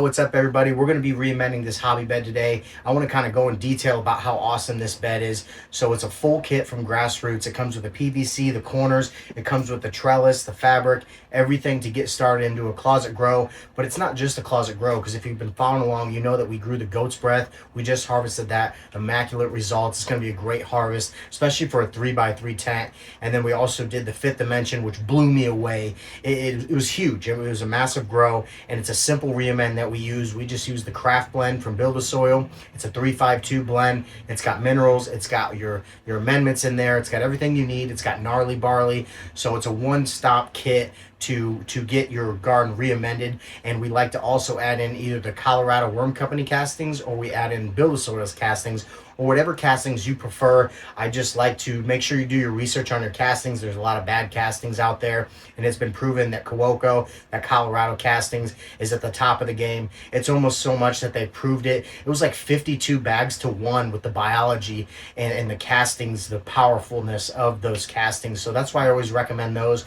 what's up, everybody? We're going to be re-amending this hobby bed today. I want to kind of go in detail about how awesome this bed is. So it's a full kit from Grassroots. It comes with the PVC, the corners, it comes with the trellis, the fabric, everything to get started into a closet grow. But it's not just a closet grow, because if you've been following along, you know that we grew the goat's breath. We just harvested that. Immaculate results. It's going to be a great harvest, especially for a 3x3 tent. And then we also did the 5th dimension, which blew me away. It was huge. It was a massive grow, and it's a simple re-amend that we use. We just use the craft blend from Build a Soil. It's a 352 blend. It's got minerals. It's got your amendments in there. It's got everything you need. It's got gnarly barley. So it's a one-stop kit to get your garden re-amended. And we like to also add in either the Colorado Worm Company castings, or we add in Build a Soil's castings, or whatever castings you prefer. I just like to make sure you do your research on your castings. There's a lot of bad castings out there, and it's been proven that Kawoko, that Colorado castings, is at the top of the game. It's almost so much that they proved it. It was like 52 bags to 1 with the biology and the castings, the powerfulness of those castings. So that's why I always recommend those.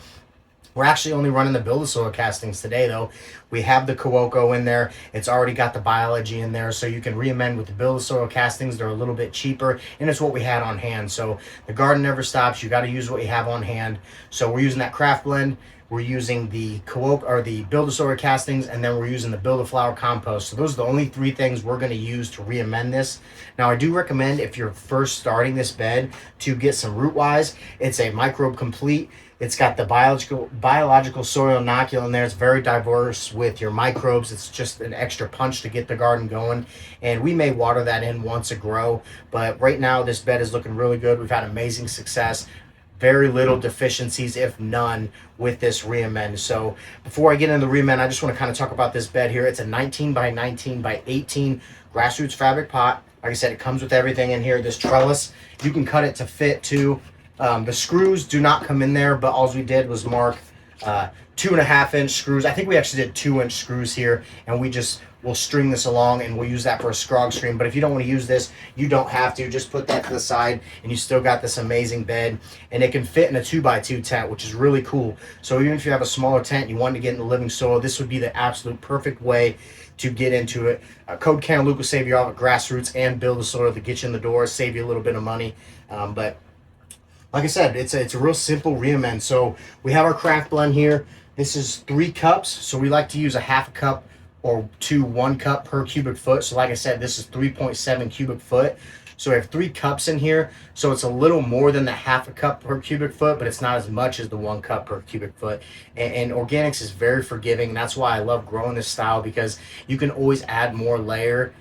We're actually only running the Build a Soil castings today, though. We have the Kawoko in there. It's already got the biology in there, so you can re-amend with the Build a Soil castings. They're a little bit cheaper, and it's what we had on hand. So the garden never stops. You got to use what you have on hand. So we're using that craft blend. We're using the Kawoko, or the Build a Soil castings, and then we're using the Build a Flower compost. So those are the only 3 things we're going to use to re-amend this. Now, I do recommend, if you're first starting this bed, to get some root wise. It's a microbe complete. It's got the biological soil inoculant in there. It's very diverse with your microbes. It's just an extra punch to get the garden going. And we may water that in once a grow, but right now this bed is looking really good. We've had amazing success. Very little deficiencies, if none, with this re-amend. So before I get into the re-amend, I just want to kind of talk about this bed here. It's a 19 by 19 by 18 Grassroots fabric pot. Like I said, it comes with everything in here. This trellis, you can cut it to fit too. The screws do not come in there, but all we did was mark 2.5-inch screws. I think we actually did 2-inch screws here, and we'll string this along, and we'll use that for a scrog string. But if you don't want to use this, you don't have to. Just put that to the side, and you still got this amazing bed. And it can fit in a 2x2 tent, which is really cool. So even if you have a smaller tent, you want to get in the living soil, this would be the absolute perfect way to get into it. Code Cantaloupe will save you all at Grassroots and Build a Soil to get you in the door, save you a little bit of money. But like I said, it's a real simple re-amend. So we have our craft blend here. This is 3 cups. So we like to use a 1/2 cup or 1 cup per cubic foot. So like I said, this is 3.7 cubic foot. So we have 3 cups in here. So it's a little more than the 1/2 cup per cubic foot, but it's not as much as the 1 cup per cubic foot. And organics is very forgiving. And that's why I love growing this style, because you can always add more later.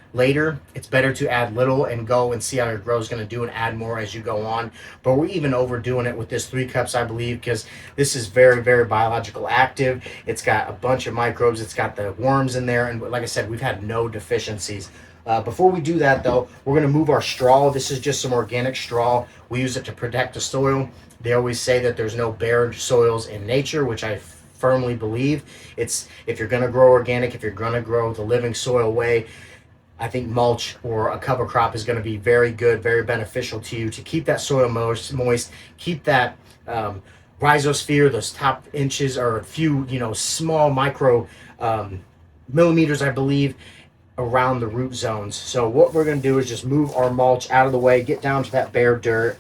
It's better to add little and go and see how your grow is going to do, and add more as you go on. But we're even overdoing it with this 3 cups, I believe, because this is very, very biological active. It's got a bunch of microbes. It's got the worms in there. And like I said, we've had no deficiencies. Before we do that, though, we're going to move our straw. This is just some organic straw. We use it to protect the soil. They always say that there's no bare soils in nature, which I firmly believe. It's, if you're going to grow organic, if you're going to grow the living soil way, I think mulch or a cover crop is going to be very good, very beneficial to you, to keep that soil moist, keep that rhizosphere, those top inches, or a few, small micro millimeters, I believe, around the root zones. So what we're going to do is just move our mulch out of the way, get down to that bare dirt.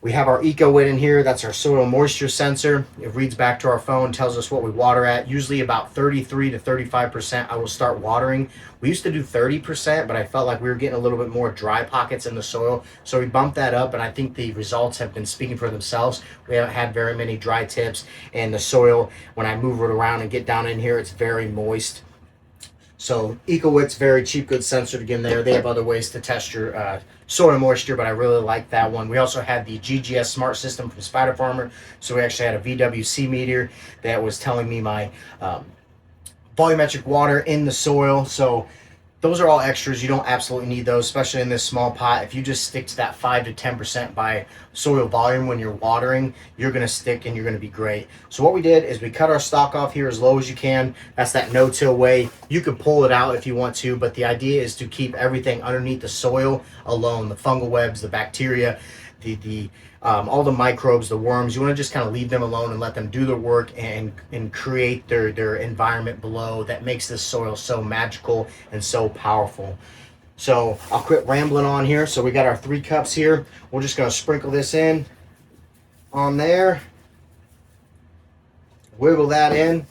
We have our EcoWit in here. That's our soil moisture sensor. It reads back to our phone, tells us what we water at. Usually about 33 to 35%, I will start watering. We used to do 30%, but I felt like we were getting a little bit more dry pockets in the soil. So we bumped that up, and I think the results have been speaking for themselves. We haven't had very many dry tips, and the soil, when I move it around and get down in here, it's very moist. So EcoWit's very cheap, good sensor to get in there. They have other ways to test your soil moisture, but I really like that one. We also had the GGS Smart System from Spider Farmer. So we actually had a VWC meter that was telling me my volumetric water in the soil. So those are all extras. You don't absolutely need those, especially in this small pot. If you just stick to that 5 to 10% by soil volume when you're watering, you're going to stick and you're going to be great. So what we did is we cut our stalk off here as low as you can. That's that no-till way. You can pull it out if you want to, but the idea is to keep everything underneath the soil alone, the fungal webs, the bacteria, the all the microbes, the worms. You want to just kind of leave them alone and let them do their work and create their environment below that makes this soil so magical and so powerful. So I'll quit rambling on here. So we got our 3 cups here. We're just going to sprinkle this in on there. Wiggle that in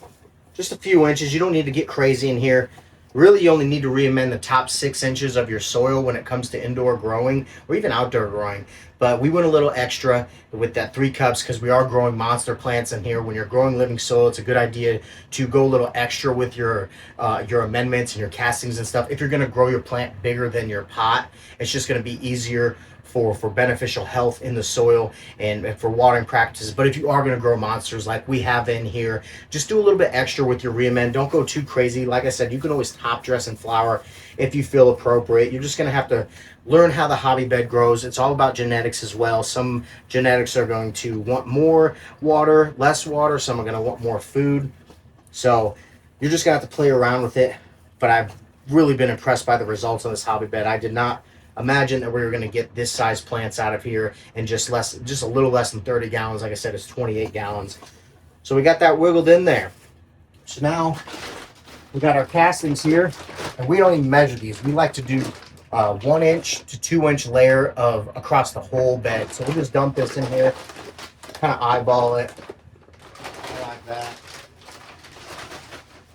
just a few inches. You don't need to get crazy in here. Really, you only need to re-amend the top 6 inches of your soil when it comes to indoor growing or even outdoor growing. But we went a little extra with that 3 cups because we are growing monster plants in here. When you're growing living soil, it's a good idea to go a little extra with your amendments and your castings and stuff. If you're going to grow your plant bigger than your pot, it's just going to be easier for beneficial health in the soil and for watering practices. But if you are going to grow monsters like we have in here, just do a little bit extra with your re-amend. Don't go too crazy. Like I said, you can always top dress and flower if you feel appropriate. You're just going to have to learn how the hobby bed grows. It's all about genetics as well. Some genetics are going to want more water, less water. Some are going to want more food. So you're just going to have to play around with it. But I've really been impressed by the results on this hobby bed. I did not imagine that we were going to get this size plants out of here in just a little less than 30 gallons. Like I said, it's 28 gallons. So we got that wiggled in there. So now we got our castings here, and we don't even measure these. We like to do 1 inch to 2 inch layer of across the whole bed. So we'll just dump this in here, kind of eyeball it like that.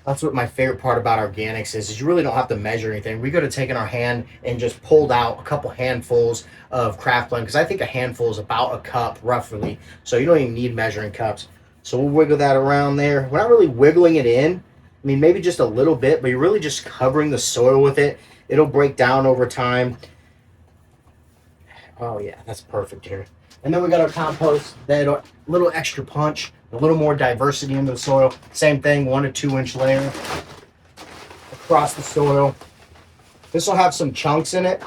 That's what my favorite part about organics is you really don't have to measure anything. We could have taken our hand and just pulled out a couple handfuls of craft blend, because I think a handful is about a cup roughly. So you don't even need measuring cups. So we'll wiggle that around there. We're not really wiggling it in. I mean, maybe just a little bit, but you're really just covering the soil with it. It'll break down over time. Oh yeah, that's perfect here. And then we got our compost, that a little extra punch, a little more diversity into the soil. Same thing, 1 to 2 inch layer across the soil. This will have some chunks in it,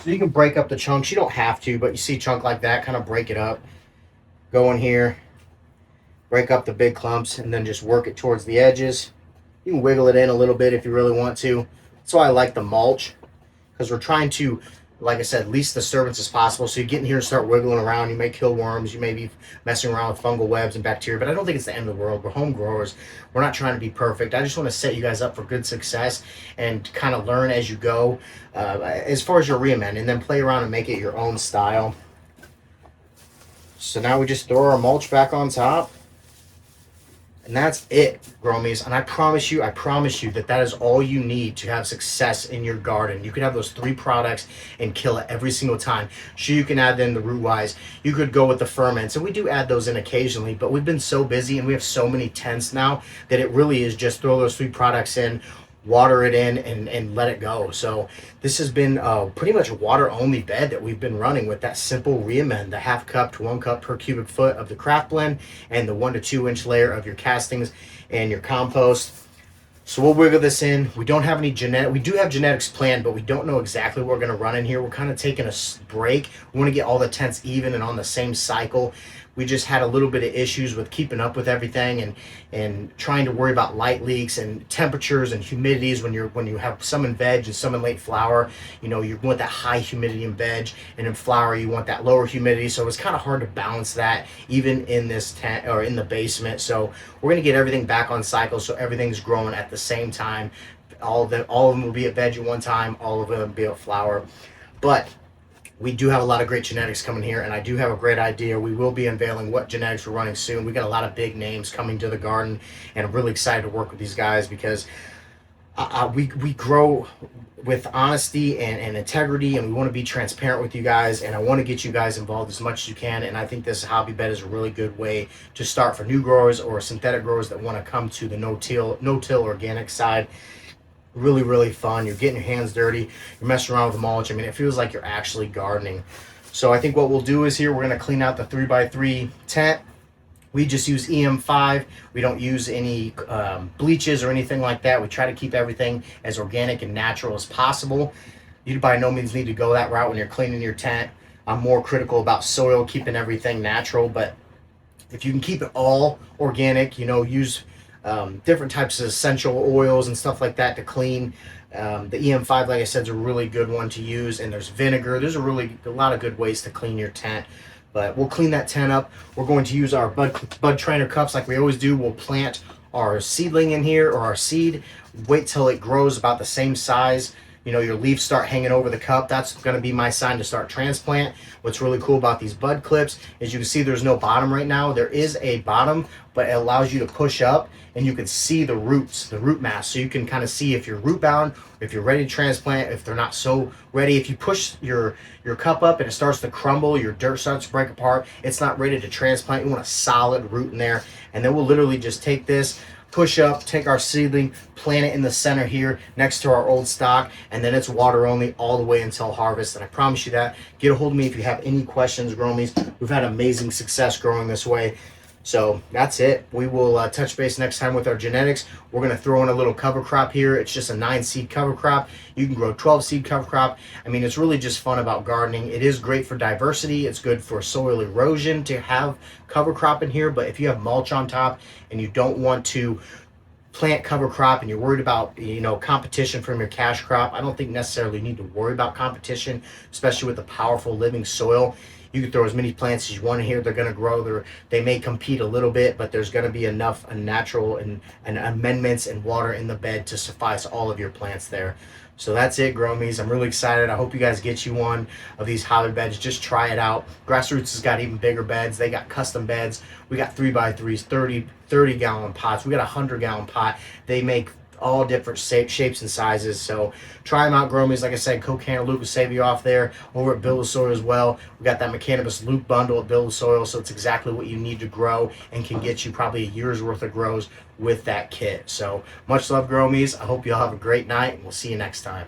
so you can break up the chunks. You don't have to, but you see a chunk like that, kind of break it up. Go in here, break up the big clumps, and then just work it towards the edges. You can wiggle it in a little bit if you really want to. That's why I like the mulch, because we're trying to, like I said, least disturbance as possible. So you get in here and start wiggling around. You may kill worms. You may be messing around with fungal webs and bacteria, but I don't think it's the end of the world. We're home growers. We're not trying to be perfect. I just want to set you guys up for good success and kind of learn as you go as far as your re-amend, and then play around and make it your own style. So now we just throw our mulch back on top. And that's it, Gromies. And I promise you that is all you need to have success in your garden. You could have those 3 products and kill it every single time. Sure, you can add in the root wise. You could go with the ferments, and we do add those in occasionally, but we've been so busy and we have so many tents now that it really is just throw those 3 products in, water it in, and let it go. So this has been pretty much a water only bed that we've been running with that simple re-amend, the 1/2 cup to 1 cup per cubic foot of the craft blend, and the 1 to 2 inch layer of your castings and your compost. So we'll wiggle this in. We don't have any we do have genetics planned, but we don't know exactly what we're going to run in here. We're kind of taking a break. We want to get all the tents even and on the same cycle. We just had a little bit of issues with keeping up with everything and trying to worry about light leaks and temperatures and humidities when you have some in veg and some in late flower. You know, you want that high humidity in veg, and in flower you want that lower humidity. So it's kind of hard to balance that even in this tent or in the basement. So we're going to get everything back on cycle so everything's growing at the same time. All of them will be at veg at one time. All of them will be at flower. But we do have a lot of great genetics coming here, and I do have a great idea. We will be unveiling what genetics we're running soon. We got a lot of big names coming to the garden, and I'm really excited to work with these guys because we grow with honesty and integrity, and we want to be transparent with you guys, and I want to get you guys involved as much as you can. And I think this hobby bed is a really good way to start for new growers or synthetic growers that want to come to the no-till organic side. Really, really fun. You're getting your hands dirty. You're messing around with the mulch. I mean, it feels like you're actually gardening. So I think what we'll do is here, we're going to clean out the 3x3 tent. We just use EM5. We don't use any bleaches or anything like that. We try to keep everything as organic and natural as possible. You by no means need to go that route when you're cleaning your tent. I'm more critical about soil, keeping everything natural. But if you can keep it all organic, you know, use different types of essential oils and stuff like that to clean. The EM5, like I said, is a really good one to use, and there's vinegar. There's a lot of good ways to clean your tent. But we'll clean that tent up. We're going to use our bud trainer cups like we always do. We'll plant our seedling in here, or our seed. Wait till it grows about the same size. You know, your leaves start hanging over the cup. That's going to be my sign to start transplant. What's really cool about these bud clips is you can see there's no bottom right now. There is a bottom, but it allows you to push up and you can see the roots, the root mass. So you can kind of see if you're root bound, if you're ready to transplant, if they're not so ready. If you push your cup up and it starts to crumble, your dirt starts to break apart, it's not ready to transplant. You want a solid root in there. And then we'll literally just take this, push up, take our seedling, plant it in the center here next to our old stock, and then it's water only all the way until harvest. And I promise you that. Get a hold of me if you have any questions, Gromies. We've had amazing success growing this way. So that's it. We will touch base next time with our genetics. We're going to throw in a little cover crop here. It's just a 9-seed cover crop. You can grow 12-seed cover crop. I mean, it's really just fun about gardening. It is great for diversity. It's good for soil erosion to have cover crop in here. But if you have mulch on top and you don't want to plant cover crop and you're worried about, you know, competition from your cash crop, I don't think necessarily need to worry about competition, especially with the powerful living soil. You can throw as many plants as you want in here. They're going to grow. They may compete a little bit, but there's going to be enough natural and amendments and water in the bed to suffice all of your plants there. So that's it, Gromies. I'm really excited. I hope you guys get you one of these hobby beds. Just try it out. Grassroots has got even bigger beds. They got custom beds. We got 3x3s, 30-gallon pots. We got a 100-gallon pot. They make all different shapes and sizes. So try them out, Gromies. Like I said, Coke Cantaloupe will save you off there. Over at Build a Soil as well, we got that Cannabis Loop bundle at Build a Soil, so it's exactly what you need to grow and can get you probably a year's worth of grows with that kit. So much love, Gromies. I hope you all have a great night, and we'll see you next time.